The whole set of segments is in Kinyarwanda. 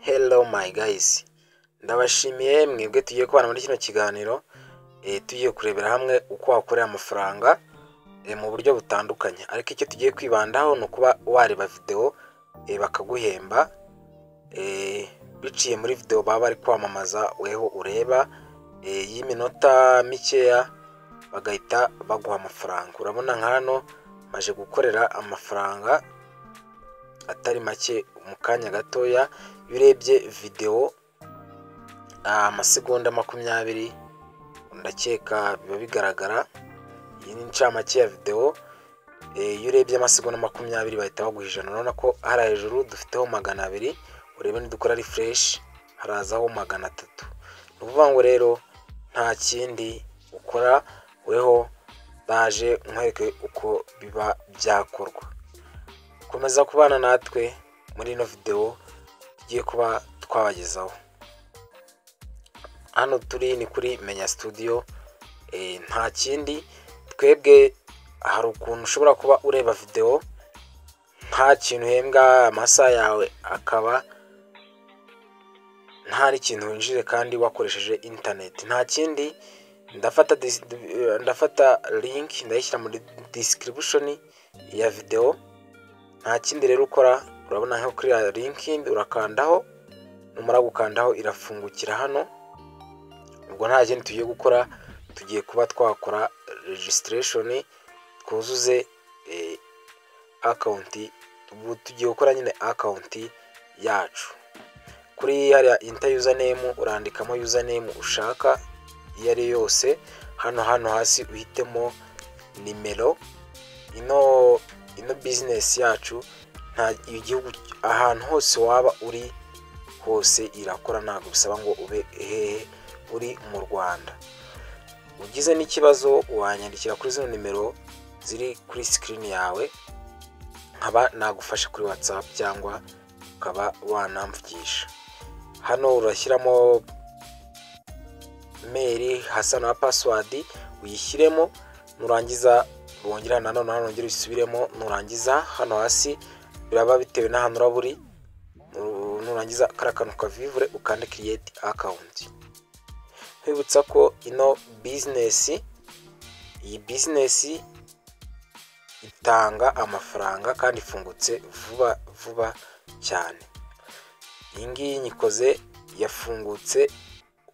Hello my guys, ndabashimiye mwebwe tugiye kubana muri kino kiganiro tugiye kurebera hamwe uko wakorera amafaranga mu buryo butandukanye, ariko icyo tugiye kwibandaho no kuba wareba video bakaguhemba biciye muri video baba bari kwamamaza weho ureba y'iminota mikeya bagahita baguha amafaranga. Urabona nka hano maje gukorera amafaranga atari make mu kanya gatoya. Iyo urebye video amasegonda 20 ndakeka biba bigaragara. Iyi ni incamake ya video. Iyo urebye amasegonda 20 bahita baguha ijana. Urabona ko hari hejuru dufiteho 200, urebe nidukora refresh harazaho 300. Nuvuga ngo rero nta kindi ukora weho baje nkwereke uko biba byakorwa. Komeza kubana natwe muri ino video tugiye kuba twabagezaho. Hano turi ni kuri Menya Studio. Nta kindi twebwe hari ukuntu ushobora kuba ureba video nta kintu uhembwa amasaha yawe akaba nta kintu winjire kandi wakoresheje internet. Nta kindi ndafata link ndayishyira muri description ya video. Nta kindi rero ukora, urabona nko kuri ya link urakandaho, numara gukandaho irafungukira hano. Ubwo nta kindi tugiye gukora, tugiye kuba twakora registration twuzuze account. Tugiye gukora nyine account yacu. Kuri hariya enter username urandikamo username ushaka iyo ari yose. Hano hasi uhitemo nimero. Ino business yacu nta igihugu ahantu hose waba uri hose irakora, ntabwo bisaba ngo ube uri mu Rwanda. Ugize n'ikibazo wanyandikira kuri zino nimero ziri kuri screen yawe, nkaba nagufasha kuri WhatsApp cyangwa ukaba wanamvugisha. Hano urashyiramo mail hasa na password uyishyiremo, nurangiza wongera nanone nongera usubiremo, nurangiza hano hasi biraba bitewe n'ahantu uraburi, nurangiza karakanuka vivre ukande create account. Kwibutsa ko ino business, iyi business itanga amafaranga kandi ifungutse vuba cyane. Iyi ngiyi nyikoze yafungutse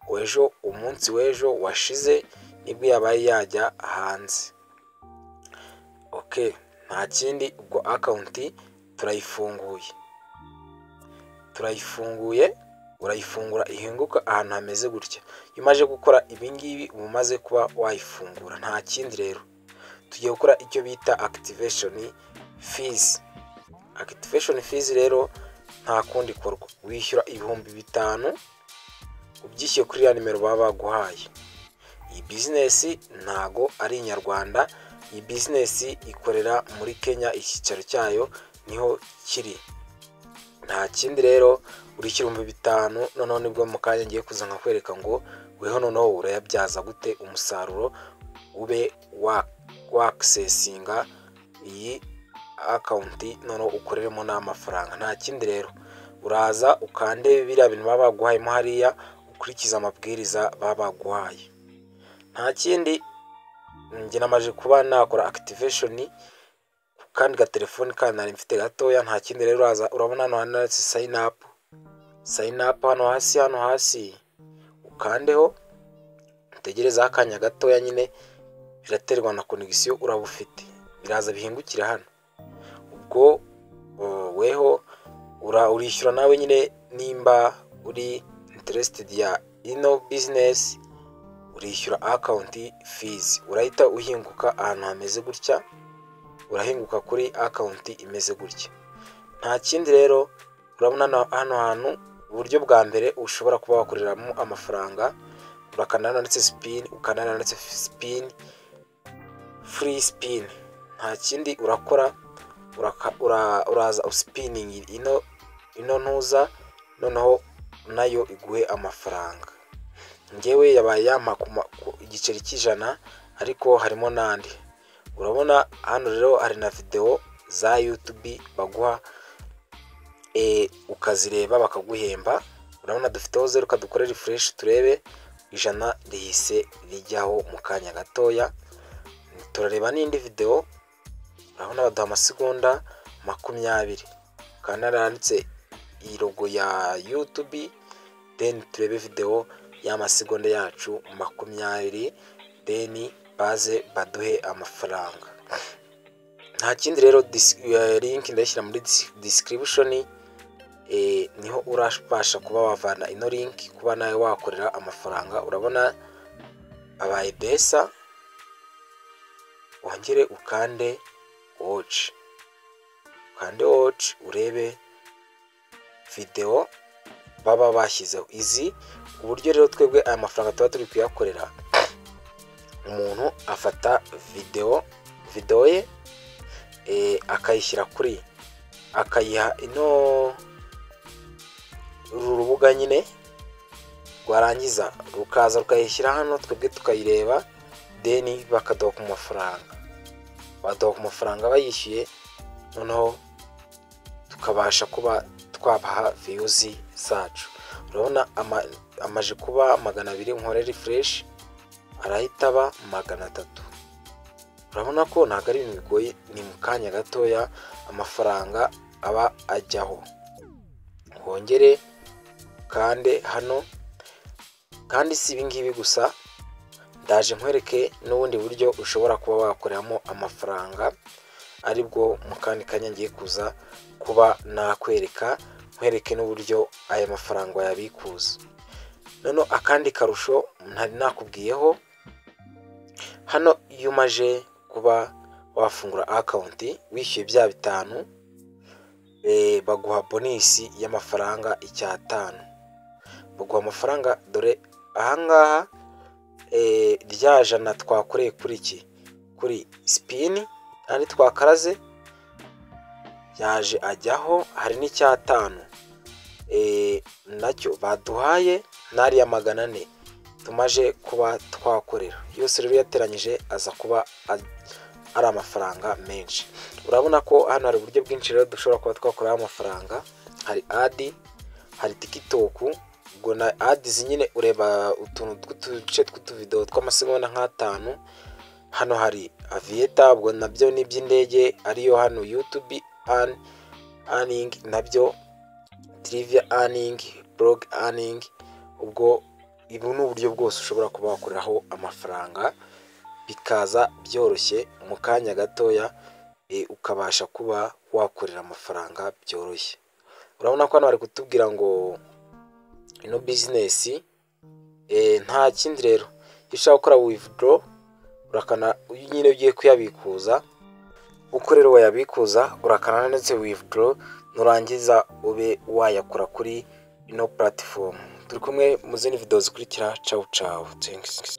wejo, umunsi wejo washize nibwo yabaye yajya hanze. Okay, nta kindi ubwo account turayifunguye. Urayifungura ihinguka ahantu hameze gutya. Iyo umaze gukora ibi ngibi umaze kuba wayifungura, nta kindi rero tugiye gukora icyo bita activation fees. Activation fees rero nta kundi korwa, wishyura 5,000 ubyishyuye kuri ya nimero baba baguhaye. Iyi business ntago ari inyarwanda, iyi business ikorera muri Kenya, icyicaro cyayo niho kiri. Nta kindi rero urishyura 5,000. Noneho nibwo mu kanya ngiye kuza nkakwereka ngo weho noneho urayabyaza gute umusaruro, ube accessinga iyi account noneho ukoreremo n'amafaranga. Nta kindi rero uraza ukande biriya bintu baba baguhayemo hariya, ukurikiza amabwiriza baba baguhaye. Nta kindi njye namaje kuba nakora activation kandi ga telefone kandi nari mfite gatoya. Nta kindi rero uraza urabona hano handitse sign up hano hasi ukandeho, utegereza akanya gatoya, nyine biraterwa na connection uraba ufite, biraza bihingukira hano. Ubwo weho urishyura nawe nyine nimba uri interested ya ino business, urishyura account fees. Urahita uhinguka ahantu hameze gutya, urahinguka kuri account imeze gutya. Nta kindi rero urabona hano hantu uburyo bwa mbere ushobora kuba wakoreramo amafaranga, urakanda ndetse spin, ukanda ndetse spin, free spin. Nta kindi urakora, uraza spinning ino ntuza, noneho nayo iguhe amafaranga. Ngewe yabaye yampa igiceri cy'ijana, ariko harimo nandi. Urabona hano rero hari na video za YouTube baguha ukazireba bakaguhemba. Urabona dufiteho 0 kadukore refresh turebe 100 rihise rijyaho mu kanya gatoya. Turareba n'indi video, urabona baduha amasegonda 20 kandi aranditse iyi logo ya YouTube. Then turebe video y'amasegonda yacu 20, then baze baduhe amafaranga. Nta kindi rero, link ndashyira muri description, niho urabasha kuba wavana ino link kuba nawe wakorera amafaranga. Urabona abaye besa, wongere ukande watch, urebe video baba bashyizeho. Izi uburyo rero twebwe aya mafaranga tuba turi kuyakorera, umuntu afata video ye akayishyira kuri, akayiha ino urubuga nyine, rwarangiza rukaza rukayishyira hano, twebwe tukayireba, then bakaduha ku mafaranga. Baduha ku mafaranga bayishyuye, noneho tukabasha kuba twabaha views zacu. Urabona amaje kuba 200, nkore refresh arahita aba 300. Urabona ko ntago ari ibintu bigoye, ni mu kanya gatoya amafaranga aba ajyaho. Hongere kandi hano, kandi si ibingibi gusa, ndaje nkwereke n'ubundi buryo ushobora kuba wakoreramo amafaranga, aribwo mu kandi kanya ngiye kuza kuba nakwereka, nkwereke n'uburyo aya mafaranga yabikuza. None akandi karusho ntari nakubwiyeho, hano iyo umaje kuba wafungura account wishyuye bya 5, baguha bonus y'amafaranga 5. Baguha amafaranga, dore ahangaha rya 100 twakoreye kuri spin kandi twakaraze yaje ajyaho, hari n'5 nacyo baduhaye, nari ya 400 tumaje kuba twakorera. Yose rero yateranyije aza kuba ari amafaranga menshi. Urabona ko hano hari uburyo bwinshi rero dushobora kuba twakorera amafaranga. Hari ad, hari TikTok, ubwo na ads nyine ureba utuntu tw'uduce tw'utuvideo tw'amasegonda nk'5. Hano hari aviator, ubwo nabyo ni by'indege, ariyo hano YouTube earning, nabyo trivia earning, blog earning. Ubwo ibu n'uburyo bwose ushobora kuba wakoreraho amafaranga, bikaza byoroshye mu kanya gatoya, ukabasha kuba wakorera amafaranga byoroshye. Urabona ko hano bari kutubwira ngo ino business nta kindi rero, iyo ushaka gukora withdraw urakana nyine ugiye kuyabikuza. Uko rero wayabikuza urakana ndetse withdraw, nurangiza ube wayakora kuri ino platform. Turi kumwe mu zindi video zikurikira. Ciao ciao, thanks.